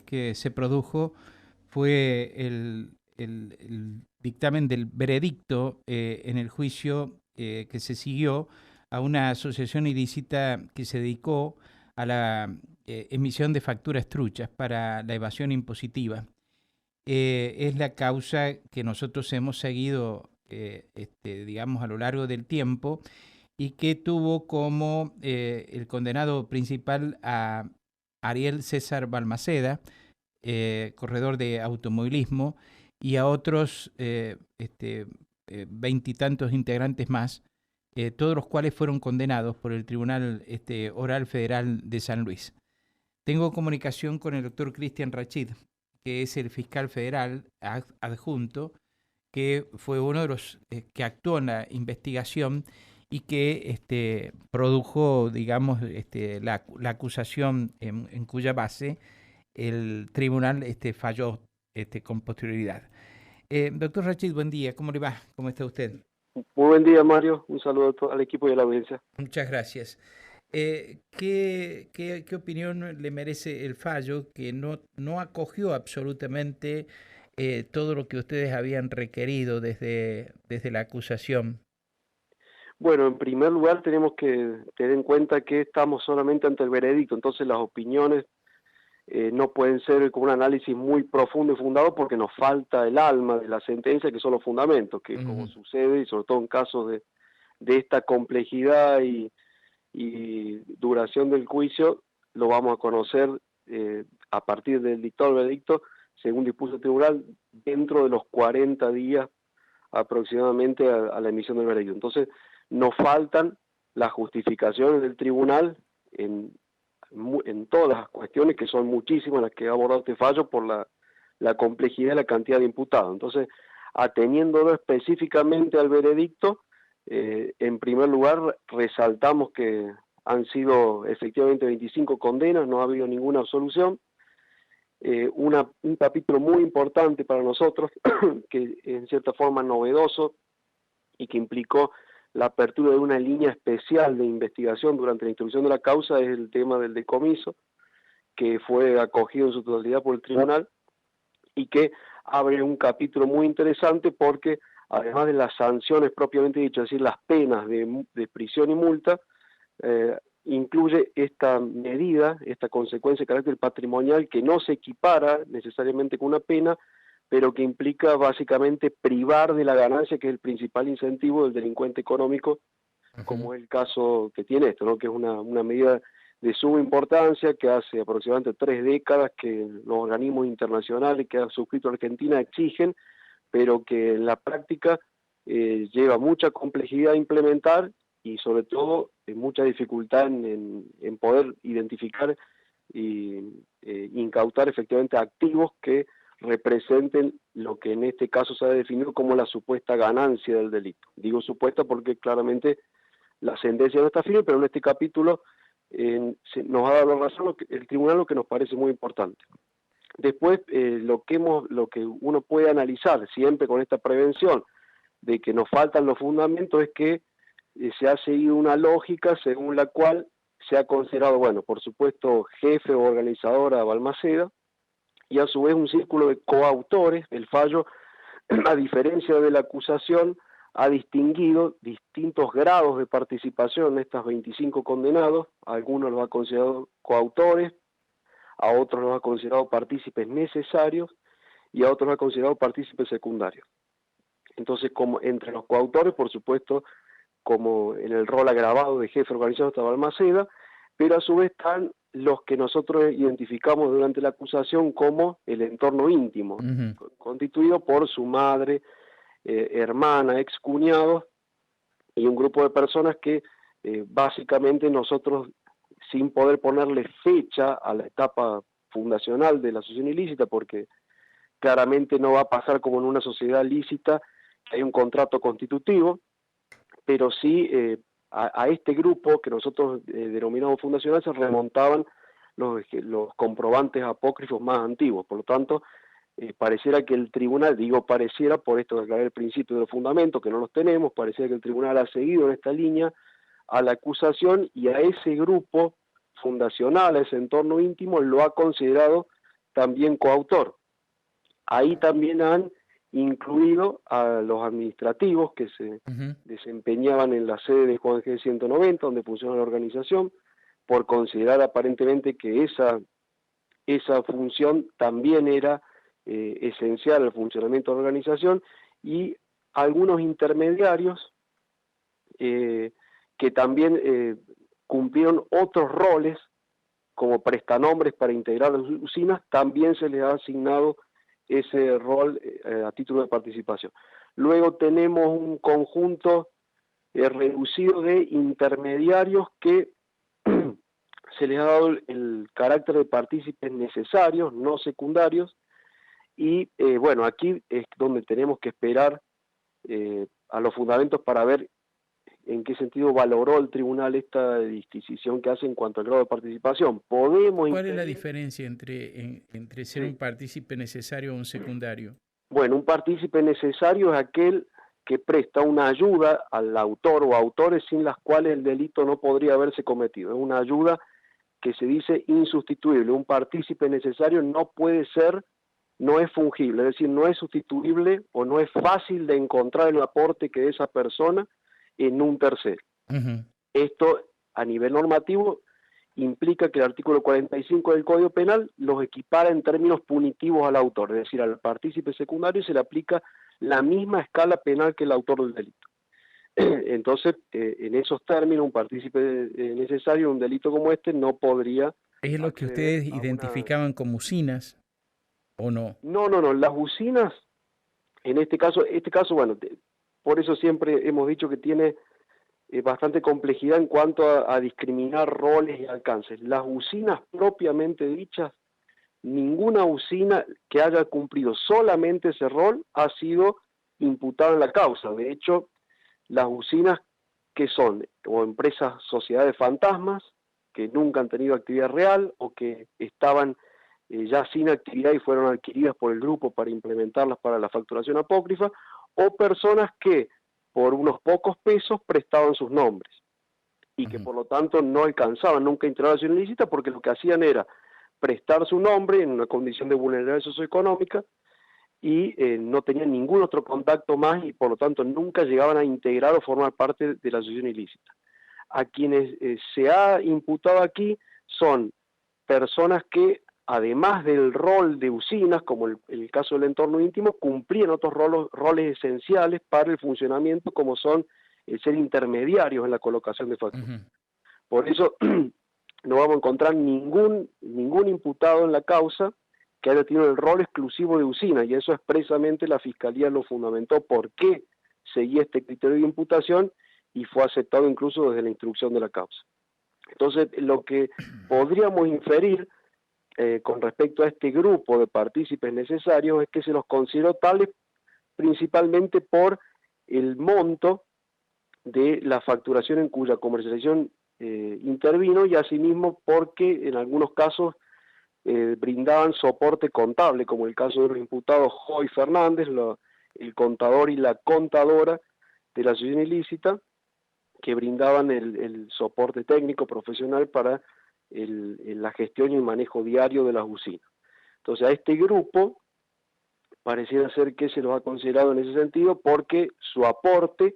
que se produjo fue el dictamen del veredicto en el juicio que se siguió a una asociación ilícita que se dedicó a la emisión de facturas truchas para la evasión impositiva. Es la causa que nosotros hemos seguido, digamos, a lo largo del tiempo y que tuvo como el condenado principal a Ariel César Balmaceda, corredor de automovilismo, y a otros veintitantos integrantes más, todos los cuales fueron condenados por el Tribunal Oral Federal de San Luis. Tengo comunicación con el doctor Cristian Rachid, que es el fiscal federal adjunto, que fue uno de los que actuó en la investigación y que produjo, digamos, la acusación en cuya base el tribunal falló con posterioridad. Doctor Rachid, buen día, ¿cómo le va? ¿Cómo está usted? Muy buen día, Mario. Un saludo al equipo y a la audiencia. Muchas gracias. ¿Qué opinión le merece el fallo que no acogió absolutamente todo lo que ustedes habían requerido desde la acusación? Bueno, en primer lugar tenemos que tener en cuenta que estamos solamente ante el veredicto, entonces las opiniones no pueden ser con un análisis muy profundo y fundado porque nos falta el alma de la sentencia, que son los fundamentos, que como sucede, y sobre todo en casos de esta complejidad y duración del juicio, lo vamos a conocer a partir del dictado del veredicto, según dispuso el tribunal, dentro de los 40 días aproximadamente a la emisión del veredicto. Entonces, nos faltan las justificaciones del tribunal en todas las cuestiones, que son muchísimas las que ha abordado este fallo por la complejidad y la cantidad de imputados. Entonces, ateniéndolo específicamente al veredicto, en primer lugar resaltamos que han sido efectivamente 25 condenas, no ha habido ninguna absolución. Un capítulo muy importante para nosotros, que en cierta forma novedoso y que implicó la apertura de una línea especial de investigación durante la instrucción de la causa, es el tema del decomiso, que fue acogido en su totalidad por el tribunal y que abre un capítulo muy interesante porque además de las sanciones propiamente dichas, es decir, las penas de prisión y multa, incluye esta medida, esta consecuencia de carácter patrimonial que no se equipara necesariamente con una pena, pero que implica básicamente privar de la ganancia, que es el principal incentivo del delincuente económico, como es el caso que tiene esto, ¿no? Que es una medida de suma importancia, que hace aproximadamente 3 décadas que los organismos internacionales que ha suscrito Argentina exigen, pero que en la práctica lleva mucha complejidad a implementar y sobre todo mucha dificultad en poder identificar y incautar efectivamente activos que representen lo que en este caso se ha definido como la supuesta ganancia del delito. Digo supuesta porque claramente la sentencia no está firme, pero en este capítulo nos ha dado razón el tribunal, lo que nos parece muy importante. Después, lo que uno puede analizar siempre con esta prevención de que nos faltan los fundamentos es que se ha seguido una lógica según la cual se ha considerado, bueno, por supuesto, jefe o organizadora a Balmaceda, y a su vez un círculo de coautores. El fallo, a diferencia de la acusación, ha distinguido distintos grados de participación en estos 25 condenados. A algunos los ha considerado coautores, a otros los ha considerado partícipes necesarios y a otros los ha considerado partícipes secundarios. Entonces, como entre los coautores, por supuesto, como en el rol agravado de jefe organizado estaba Balmaceda, pero a su vez están los que nosotros identificamos durante la acusación como el entorno íntimo, constituido por su madre, hermana, excuñados y un grupo de personas que básicamente nosotros, sin poder ponerle fecha a la etapa fundacional de la asociación ilícita, porque claramente no va a pasar como en una sociedad lícita, que hay un contrato constitutivo, pero sí a este grupo que nosotros denominamos fundacional se remontaban los comprobantes apócrifos más antiguos. Por lo tanto, pareciera que el tribunal, digo pareciera, por esto de aclarar el principio de los fundamentos, que no los tenemos, pareciera que el tribunal ha seguido en esta línea a la acusación y a ese grupo fundacional, a ese entorno íntimo, lo ha considerado también coautor. Ahí también han incluido a los administrativos que se desempeñaban en la sede de Juan G. 190, donde funciona la organización, por considerar aparentemente que esa función también era esencial al funcionamiento de la organización, y algunos intermediarios que también cumplieron otros roles como prestanombres para integrar las usinas, también se les ha asignado ese rol a título de participación. Luego tenemos un conjunto reducido de intermediarios que se les ha dado el carácter de partícipes necesarios, no secundarios, y bueno, aquí es donde tenemos que esperar a los fundamentos para ver en qué sentido valoró el tribunal esta disquisición que hace en cuanto al grado de participación. Podemos ¿Cuál es la diferencia entre ser un partícipe necesario o un secundario? Bueno, un partícipe necesario es aquel que presta una ayuda al autor o autores sin las cuales el delito no podría haberse cometido. Es una ayuda que se dice insustituible. Un partícipe necesario no puede ser, no es fungible, es decir, no es sustituible o no es fácil de encontrar el aporte que esa persona en un tercero. Esto, a nivel normativo, implica que el artículo 45 del Código Penal los equipara en términos punitivos al autor, es decir, al partícipe secundario se le aplica la misma escala penal que el autor del delito. Entonces, en esos términos, un partícipe necesario en un delito como este no podría... ¿Es lo que ustedes identificaban como usinas o no? No, las usinas, en este caso, bueno, por eso siempre hemos dicho que tiene bastante complejidad en cuanto a discriminar roles y alcances. Las usinas propiamente dichas, ninguna usina que haya cumplido solamente ese rol ha sido imputada en la causa. De hecho, las usinas que son o empresas, sociedades fantasmas, que nunca han tenido actividad real o que estaban ya sin actividad y fueron adquiridas por el grupo para implementarlas para la facturación apócrifa, o personas que por unos pocos pesos prestaban sus nombres y que por lo tanto no alcanzaban nunca integración ilícita porque lo que hacían era prestar su nombre en una condición de vulnerabilidad socioeconómica y no tenían ningún otro contacto más y por lo tanto nunca llegaban a integrar o formar parte de la asociación ilícita. A quienes se ha imputado aquí son personas que, además del rol de usinas, como el caso del entorno íntimo, cumplían otros roles esenciales para el funcionamiento, como son el ser intermediarios en la colocación de facturas. Por eso no vamos a encontrar ningún imputado en la causa que haya tenido el rol exclusivo de usina, y eso expresamente la Fiscalía lo fundamentó por qué seguía este criterio de imputación y fue aceptado incluso desde la instrucción de la causa. Entonces, lo que podríamos inferir con respecto a este grupo de partícipes necesarios es que se los consideró tales principalmente por el monto de la facturación en cuya comercialización intervino y asimismo porque en algunos casos brindaban soporte contable, como el caso de los imputados Joy Fernández, el contador y la contadora de la asociación ilícita, que brindaban el soporte técnico profesional para la gestión y el manejo diario de las usinas. Entonces a este grupo pareciera ser que se los ha considerado en ese sentido porque su aporte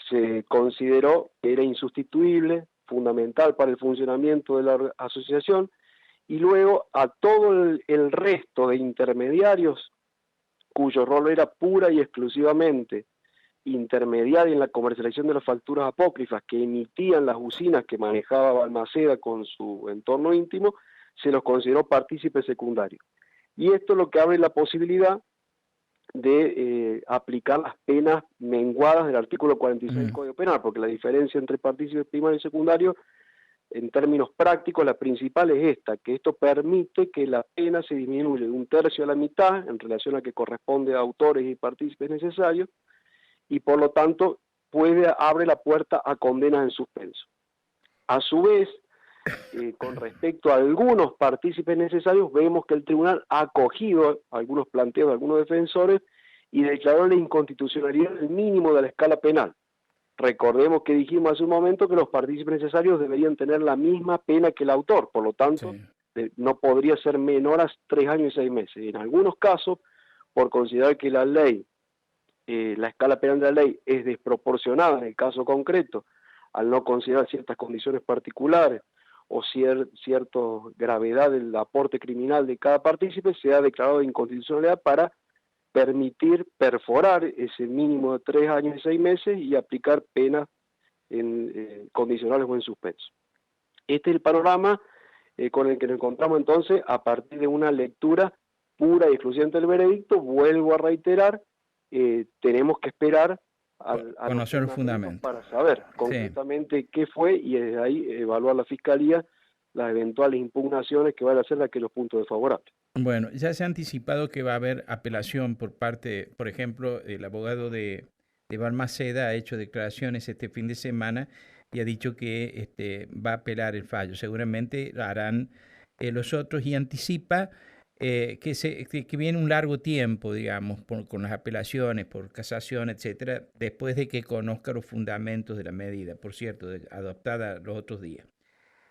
se consideró que era insustituible, fundamental para el funcionamiento de la asociación, y luego a todo el resto de intermediarios cuyo rol era pura y exclusivamente intermediaria en la comercialización de las facturas apócrifas que emitían las usinas que manejaba Balmaceda con su entorno íntimo, se los consideró partícipes secundarios. Y esto es lo que abre la posibilidad de aplicar las penas menguadas del artículo 46 del Código Penal, porque la diferencia entre partícipes primarios y secundarios, en términos prácticos, la principal es esta, que esto permite que la pena se disminuya de 1/3 a la mitad en relación a que corresponde a autores y partícipes necesarios, y por lo tanto abre la puerta a condenas en suspenso. A su vez, con respecto a algunos partícipes necesarios, vemos que el tribunal ha acogido algunos planteos de algunos defensores y declaró la inconstitucionalidad del mínimo de la escala penal. Recordemos que dijimos hace un momento que los partícipes necesarios deberían tener la misma pena que el autor, por lo tanto, no podría ser menor a 3 años y 6 meses. En algunos casos, por considerar que la ley, la escala penal de la ley es desproporcionada en el caso concreto, al no considerar ciertas condiciones particulares o cierta gravedad del aporte criminal de cada partícipe, se ha declarado de inconstitucionalidad para permitir perforar ese mínimo de 3 años y 6 meses y aplicar penas condicionales o en suspenso. Este es el panorama con el que nos encontramos entonces a partir de una lectura pura y exclusivamente del veredicto. Vuelvo a reiterar, tenemos que esperar a conocer los fundamentos para saber sí. concretamente qué fue y desde ahí evaluar la Fiscalía las eventuales impugnaciones que van a hacer de aquellos puntos desfavorables. Bueno, ya se ha anticipado que va a haber apelación por parte, por ejemplo, el abogado de Balmaceda ha hecho declaraciones este fin de semana y ha dicho que va a apelar el fallo. Seguramente lo harán los otros y anticipa que viene un largo tiempo, digamos, con las apelaciones, por casación, etcétera, después de que conozca los fundamentos de la medida, por cierto, adoptada los otros días.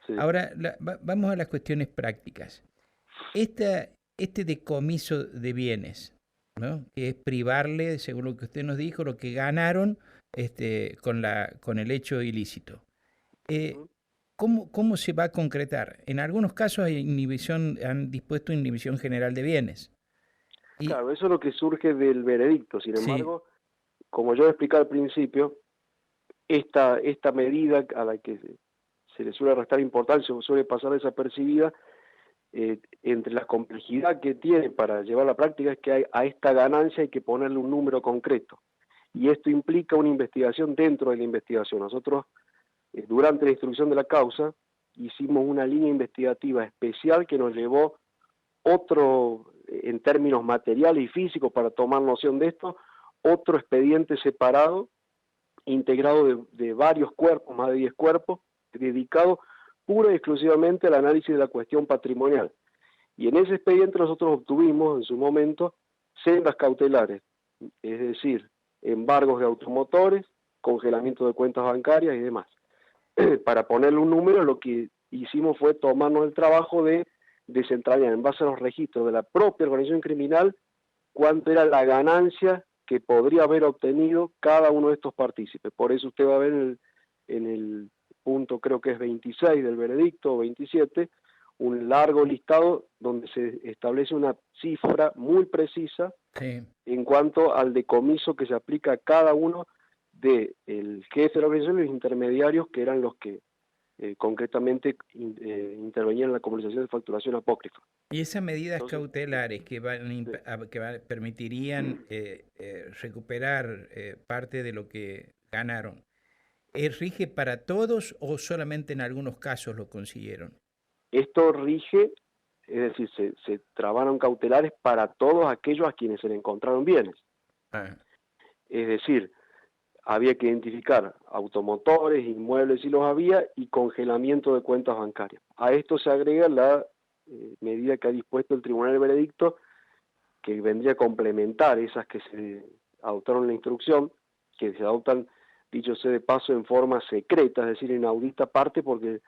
Sí. Ahora, vamos a las cuestiones prácticas. Este decomiso de bienes, ¿no? Que es privarle, según lo que usted nos dijo, lo que ganaron con el hecho ilícito. ¿Cómo se va a concretar? En algunos casos han dispuesto inhibición general de bienes. Claro, eso es lo que surge del veredicto. Sin embargo, como yo expliqué al principio, esta medida a la que se le suele restar importancia o suele pasar desapercibida, entre la complejidad que tiene para llevar a la práctica es que a esta ganancia hay que ponerle un número concreto. Y esto implica una investigación dentro de la investigación. Nosotros, durante la instrucción de la causa, hicimos una línea investigativa especial que nos llevó en términos materiales y físicos, para tomar noción de esto, otro expediente separado, integrado de varios cuerpos, más de 10 cuerpos, dedicado pura y exclusivamente al análisis de la cuestión patrimonial. Y en ese expediente nosotros obtuvimos en su momento sendas cautelares, es decir, embargos de automotores, congelamiento de cuentas bancarias y demás. Para ponerle un número, lo que hicimos fue tomarnos el trabajo de desentrañar en base a los registros de la propia organización criminal cuánto era la ganancia que podría haber obtenido cada uno de estos partícipes. Por eso usted va a ver en el punto, creo que es 26 del veredicto, o 27, un largo listado donde se establece una cifra muy precisa en cuanto al decomiso que se aplica a cada uno del jefe de la organización y los intermediarios, que eran los que concretamente intervenían en la comercialización de facturación apócrifa. Y esas medidas cautelares que permitirían recuperar parte de lo que ganaron, ¿rige para todos o solamente en algunos casos lo consiguieron? Esto rige, es decir, se trabaron cautelares para todos aquellos a quienes se le encontraron bienes. Es decir, había que identificar automotores, inmuebles si los había, y congelamiento de cuentas bancarias. A esto se agrega la medida que ha dispuesto el Tribunal del Veredicto, que vendría a complementar esas que se adoptaron en la instrucción, que se adoptan, dicho sea de paso, en forma secreta, es decir, en audita parte, porque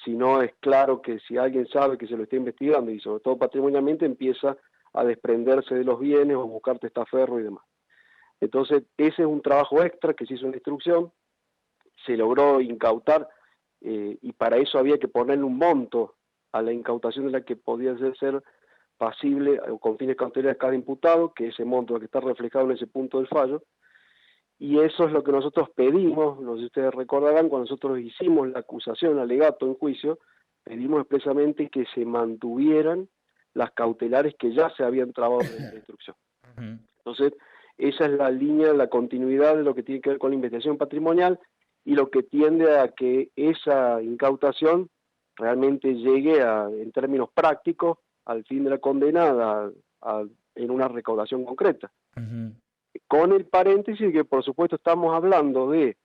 si no es claro que si alguien sabe que se lo está investigando, y sobre todo patrimonialmente, empieza a desprenderse de los bienes o buscar testaferro y demás. Entonces, ese es un trabajo extra que se hizo en la instrucción, se logró incautar, y para eso había que ponerle un monto a la incautación de la que podía ser pasible con fines cautelares cada imputado, que ese monto que está reflejado en ese punto del fallo, y eso es lo que nosotros pedimos. No sé si ustedes recordarán, cuando nosotros hicimos la acusación, el alegato en juicio, pedimos expresamente que se mantuvieran las cautelares que ya se habían trabado en la instrucción. Entonces, esa es la línea, la continuidad de lo que tiene que ver con la investigación patrimonial y lo que tiende a que esa incautación realmente llegue en términos prácticos al fin de la condena en una recaudación concreta. Con el paréntesis que por supuesto estamos hablando de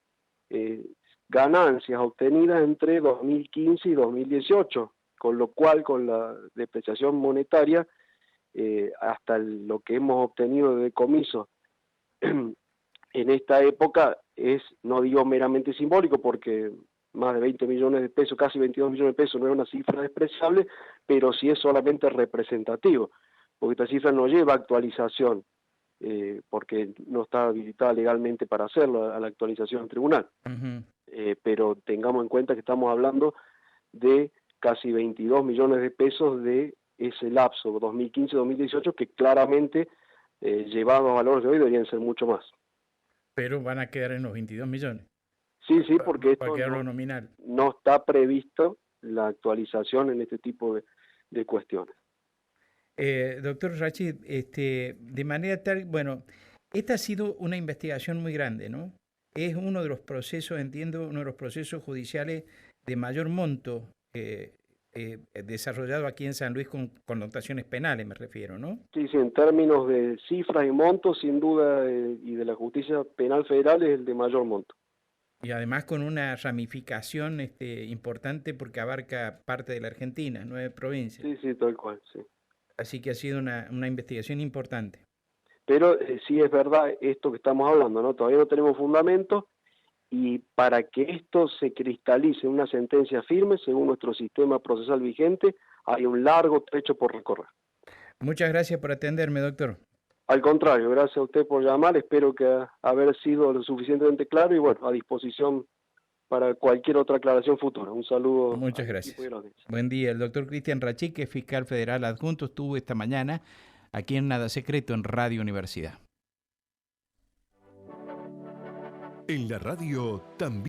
ganancias obtenidas entre 2015 y 2018, con lo cual con la depreciación monetaria hasta lo que hemos obtenido de decomiso en esta época es, no digo meramente simbólico, porque más de 20 millones de pesos, casi 22 millones de pesos, no es una cifra despreciable, pero sí es solamente representativo, porque esta cifra no lleva actualización, porque no está habilitada legalmente para hacerlo a la actualización en tribunal. Ujú. Pero tengamos en cuenta que estamos hablando de casi 22 millones de pesos de ese lapso 2015-2018 que claramente, llevados a valores de hoy, deberían ser mucho más. Pero van a quedar en los 22 millones. Sí, sí, porque Va a esto quedar lo nominal. no está previsto la actualización en este tipo de cuestiones. Doctor Rachid, de manera tal, bueno, esta ha sido una investigación muy grande, ¿no? Es uno de los procesos, entiendo, uno de los procesos judiciales de mayor monto desarrollado aquí en San Luis con connotaciones penales, me refiero, ¿no? Sí, sí, en términos de cifras y montos, sin duda, y de la justicia penal federal es el de mayor monto. Y además con una ramificación importante porque abarca parte de la Argentina, 9 provincias. Sí, sí, tal cual, sí. Así que ha sido una investigación importante. Pero sí es verdad esto que estamos hablando, ¿no? Todavía no tenemos fundamento y para que esto se cristalice en una sentencia firme, según nuestro sistema procesal vigente, hay un largo trecho por recorrer. Muchas gracias por atenderme, doctor. Al contrario, gracias a usted por llamar, espero que haber sido lo suficientemente claro y bueno, a disposición para cualquier otra aclaración futura. Un saludo Muchas al equipo y a gracias. la audiencia. Buen día. El doctor Cristian Rachid, que es fiscal federal adjunto, estuvo esta mañana aquí en Nada Secreto en Radio Universidad. En la radio también.